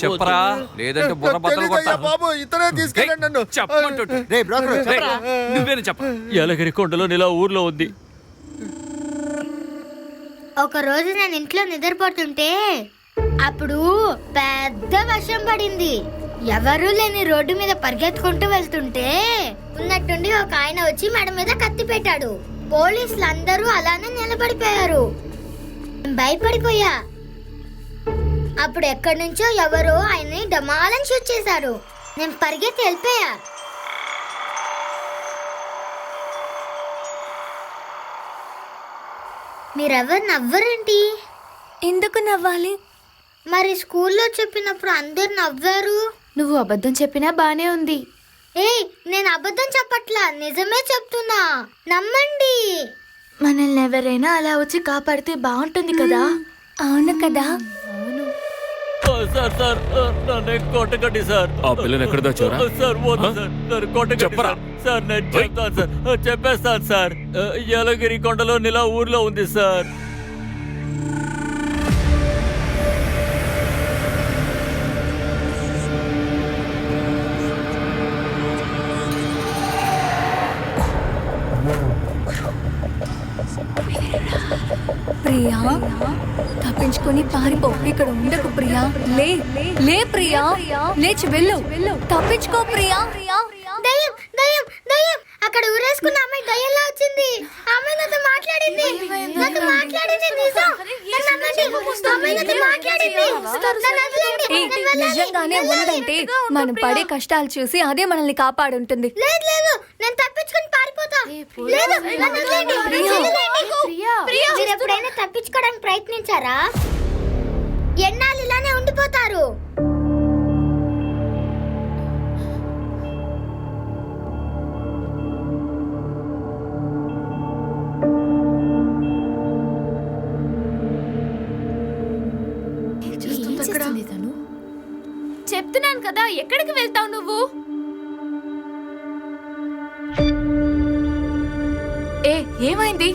చెప్పరా లేదంటే బుర్ర బద్దలు కొడతా. బాబు ఇతనే తీసుకెళ్ళండి నన్ను. నువ్వేనా చెప్ప. యాలగిరి కొండలో ఇలా ఊర్లో ఉంది. ఒక రోజు నేను ఇంట్లో నిద్రపోతుంటే అప్పుడు పెద్ద వర్షం పడింది. ఎవరూ లేని రోడ్డు మీద పరిగెత్తుకుంటూ వెళ్తుంటే ఉన్నట్టుండి ఒక ఆయన వచ్చి మెడ మీద కత్తి పెట్టాడు. పోలీసులు అందరూ అలానే నిలబడిపోయారు. భయపడిపోయా. అప్పుడు ఎక్కడి నుంచో ఎవరో ఆయన్ని డమాలని షూట్ చేశారు. నేను పరిగెత్తి వెళ్ళిపోయా. మీరెవరు నవ్వరేంటి? ఎందుకు నవ్వాలి? మరి స్కూల్లో చెప్పినప్పుడు అందరు నవ్వారు. నువ్వు అబద్ధం చెప్పినా బానే ఉంది. నేను అబద్ధం చెప్పట్లా, నిజమే చెప్తున్నా, నమ్మండి. మనల్ని ఎవరైనా అలా వచ్చి కాపాడితే బాగుంటుంది కదా. అవును కదా. సార్ సార్ నన్ను కొట్టకండి సార్. ఆ పిల్లని ఎక్కడ దాచారా? సార్ వద్దు సార్, నన్ను కొట్టకండి సార్. నేను చెప్తాను సార్, చెప్పేస్తాను సార్. యాలగిరి కొండలో నిలా ఊర్లో ఉంది సార్. ప్రియా తప్పించుకొని పారిపో. ఇక్కడ ఉండకు ప్రియా. లే లే ప్రియా, లేచి వెళ్ళు. తప్పించుకో ప్రియా. దయ్యం దయ్యం దయ్యం. అక్కడ ఊరేసుకున్న అమ్మాయి దయ్యంలా వచ్చింది. అమ్మాయి నాతో మాట్లాడింది. నాతో మాట్లాడింది నిజం. నిజంగానే ఉన్నదంటే మనం పడే కష్టాలు చూసి అదే మనల్ని కాపాడుంటుంది. లేదు లేదు, నేను తప్పించుకొని పారిపోతా. లేదు, నన్ను వదిలేయండి. మీరు ఎప్పుడైనా తప్పించుకోవడానికి ప్రయత్నించారా? ఎన్నాళ్ళు ఇలానే ఉండిపోతారు? చెప్తున్నాను కదా, ఎక్కడికి వెళ్తావు నువ్వు? ఏమైంది?